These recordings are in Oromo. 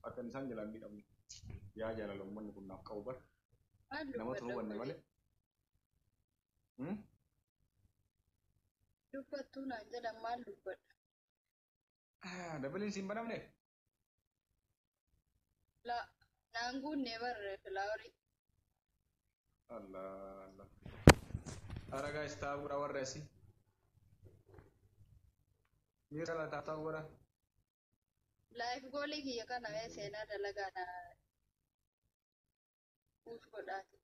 Akan isaan jalan midhamne yaa jaalalummanni kun naaf qabu bar Maal namoota hubanne malee. dubbattuu naan jedhan maal dubbadha? Dabaliin siin banamne Naan guunnee barre filaawarii. Allah aragaa istaa gura warreesi miira la taataa gura Laayif goolii kiyya kana mee seenaa dalagaadha. Kuush godhaati.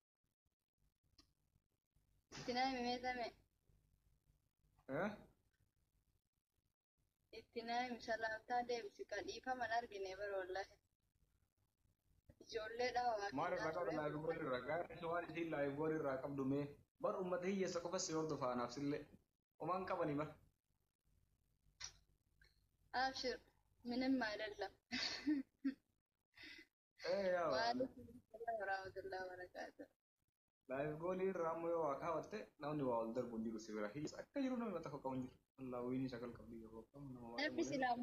Itti naa himee tame. Itti naa himi salaamtaa deebisi ka dhiifaman argine bara wallahi. Ijoollee dhaawaa. maal irraa qabda laayif gool irraa gaariin waan isiin laayif gool irraa qabdu mee bar ummata hiyyeessa qofa si hordofaa naaf sillee homaan qabanii bar. Abshir ምንም አይደለም። ወራህመቱላሂ ወበረካቱ laayif goolii irraa ammoo yoo waa kaawwatte namni waa ol darbu hin jiru si bira hiyyeessa akka jiru namni mata fakkaatu hin jiru. Allah wiinii sagal qabdi yeroo qabdu nama waa Namni silaa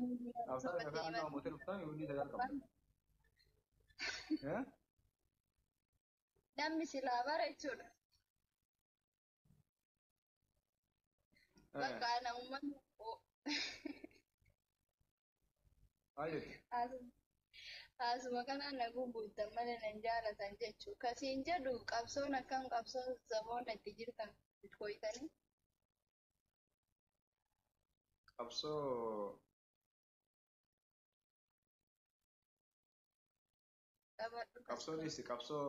After the time, I'm going to tell you, you need to come. namni silaa bara jechuudha. Bakka ana uummanni Asuma kanaan naguu bultan malee nan jaalatan jechuudha. Kasiin jedhu qabsoon akkam qabsoo zamoon itti jirtan koytanii. Qabsoo dhiisi qabsoo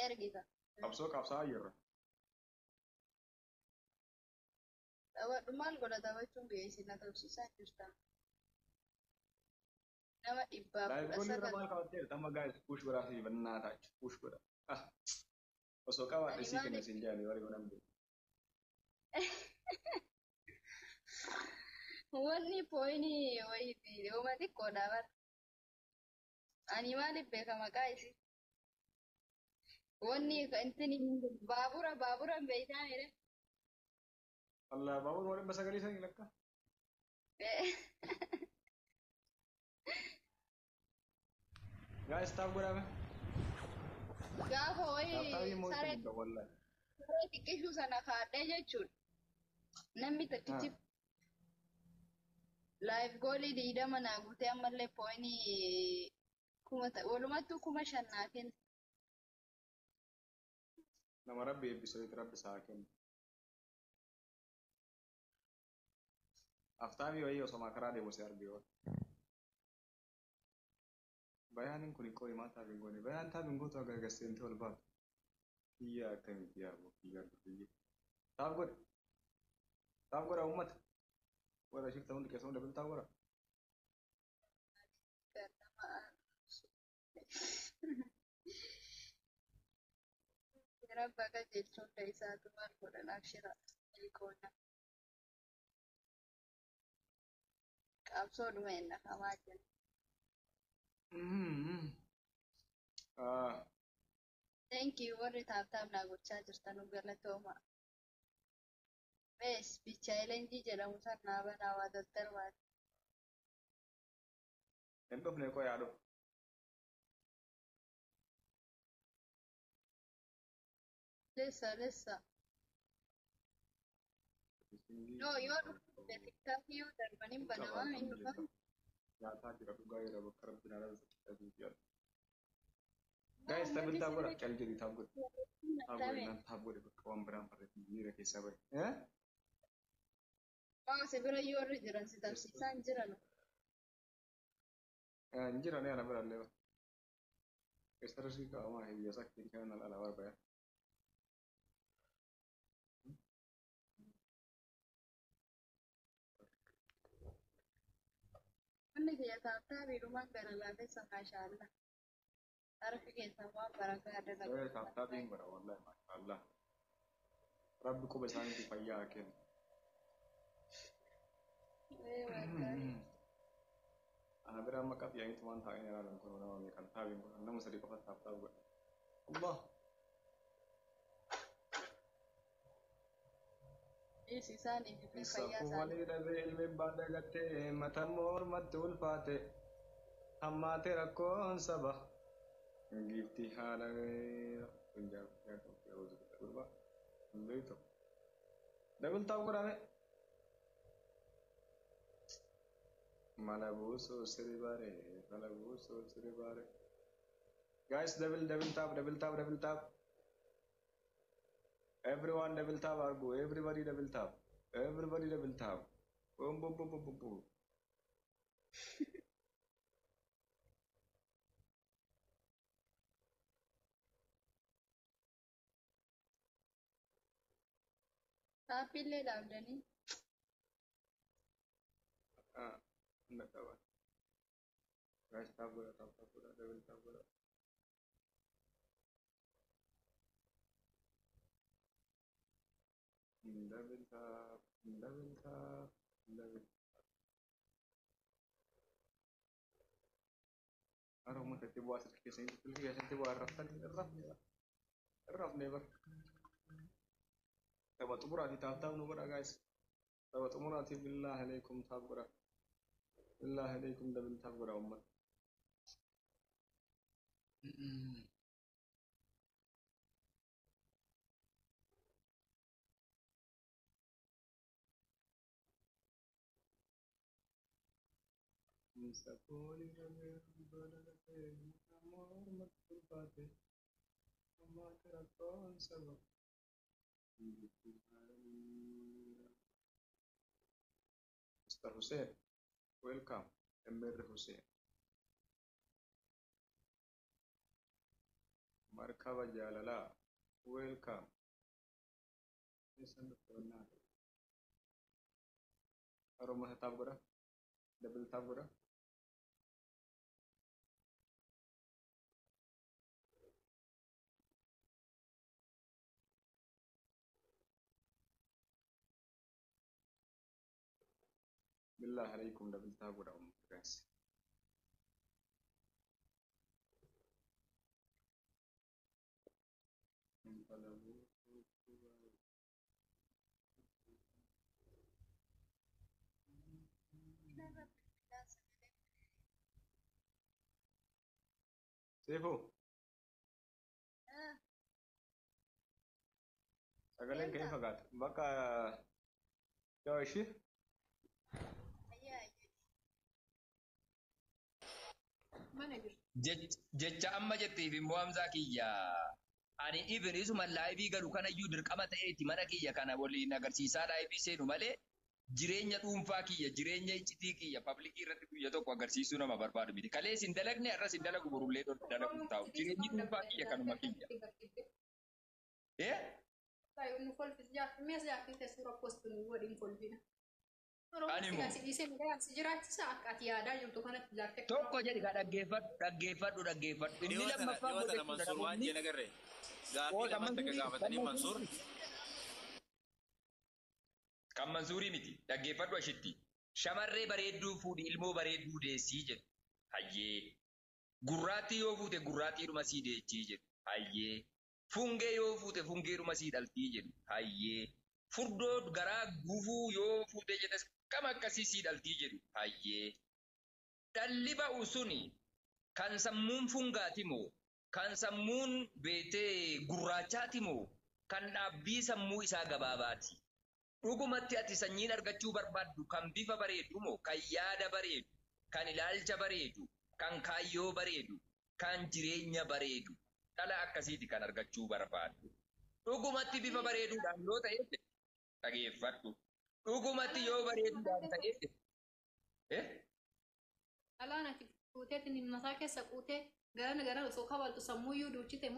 ergita. qabsaa jirra. Taphadhu maal godha taphachuun beeksisa ta'uusisaa jirta. Nama dhibbaaf Laayif goolii irra maal kaawwattee amma gaa'is puush godhaa fi bannaa taa'achu puush godha. Osoo qabaadhe sii kenna siin jaali warri godhan beeku. Wanni pooyinii wayiiti yooma xiqqoodha bara. Ani maaliif beeka maqaa isii? Wanni intini baabura beeytaan jedhe. Allah baabura waliin basagalii sanii lakka. Gaa'is taa'u godhame. Gaafa wayii saree xiqqishuu sana kaadhee jechuudha. Namni tokkichi laayif goolii 20 naa guutee ammallee pooyinii walumattuu 5,000 naa kenna. Nama rabbi eebbisaniiti rabbi isaa kenna. Aftaamii wayii osoo makaraa deemu si argee bayaanin kun hikkoo himaa taabin goone bayaan taabin gootu agargarseenti ol baatu kiyya akkamitti yaa'u kiyya biyya taaf godha ummata warra shifta hundi keessa hunda biltaa godha. Rabba akka jechuun isaatu maal godhan abshira ilkoonna. Qabsoo dhuma hin dhafamaa jiru. Thank you warri taaptaaf naa gochaa jirtan galatooma. Bees bichaayilenjii jedhamu sarnaa banaa waa daddarbaati. Hin dhufne koo yaadu. Lessa. No, yoo dhufte tikkaafii yoo darbanii banamaa hin dhufan. Nyaataa jira dhugaa jira bakka rabbi na rasa tabii jira. Guys, tabii taab godha cal jedhi taab godha. Taab godha bakka waan biraan barreeffame miira keessaa bahe. Si bira yoo irra jiran si tarsiisaan jiran. Hin jiran ana bira illee. Keessa rasii qaamaa hiyyaasa aktiin kennan ala barbaya. Wanni kiyya taaptaa biirumaan gara laafessa maashaallah. Harki keessan waan barakaa adda qabu. Taaptaa biin godha wallahi maashaallah. Rabbi quba isaaniitti fayyaa kennu. Ana bira amma qab yaa'intu waan taa'een ilaalan kun nama meeqan taabiin godhan nama sadii qofa taaptaa godha. Allah. Isaaniif fayyaa isaanii. Walii dhabee ilmi baadha gattee mataan mormatti ulfaate hammaate rakkoon saba gifti haala punjaab yaa ta'u yaa wuzu gurba beektu dabaltaa godhame mala buusoo sirri baare mala buusoo sirri baare guys double tap everyone double tap argu everybody double tap boom boom boom boom boom boom Haapillee dhaabdanii. ah enggak tahu guys tap goda double tap goda double tap double Arah mau tadi buat sedikit sini dulu ya nanti buat raf never tabat umur ati tab nomor guys tabat umur ati billah alaikum tabura billah alaikum double tabura ummat Musafoli Mr. Hussein, welcome. Emir Hussein. Markaba Jalala, welcome. Listen to Fernando. Aroma tab gora, double tab gora. Billah alaikum double tab gora guys. Sefu. Sagaleen kee fagaata bakka yoo ishee jecha amma jettiif immoo hamzaa kiyya ani ibn isuma laayibii galu kanayyuu dirqama ta'eeti mana kiyya kana waliin agarsiisaa laayibii seenu malee jireenya dhuunfaa kiyya jireenya iccitii kiyya paablikii irratti guyya tokko agarsiisuu nama barbaadu miti kalee sin dalagne arras sin dalagu borullee dalagu taa'u jireenyi dhuunfaa kiyya kanuma kiyya. Tokko jadi ka dhaggeeffadhu. Inni lammaffaa kan Mansuurii miti dhaggeeffadhu ashitti. Shamarree bareedduu fuudhi ilmoo bareedduu deessii jedhu. Hayyee. Gurraattii yoo fuute gurraattiidhuma sii deechii jedhu. Hayyee. Fungee yoo fuute fungeedhuma sii dhaltii jedhu. Hayyee. Furdoo garaa gufuu yoo fuute jedhes kam akkasii sii dhaltii jedhu. Hayyee. Dhalli ba'u suni kan sammuun fungaati moo kan sammuun beetee gurraachaati moo kan dhaabbii sammuu isaa gabaabaati. Dhugumatti ati sanyiin argachuu barbaaddu kan bifa bareedu moo kan yaada bareedu kan ilaalcha bareedu kan kaayyoo bareedu kan jireenya bareedu dhala akkasiiti kan argachuu barbaaddu. Dhugumatti bifa bareeduudhaan yoo ta'e dhageeffadhu. Dhugumatti yoo bareeduudhaan ta'e Alana ti kutee tini masaa keessa kutee gara osoo kabaltu sammuu yuuduu chite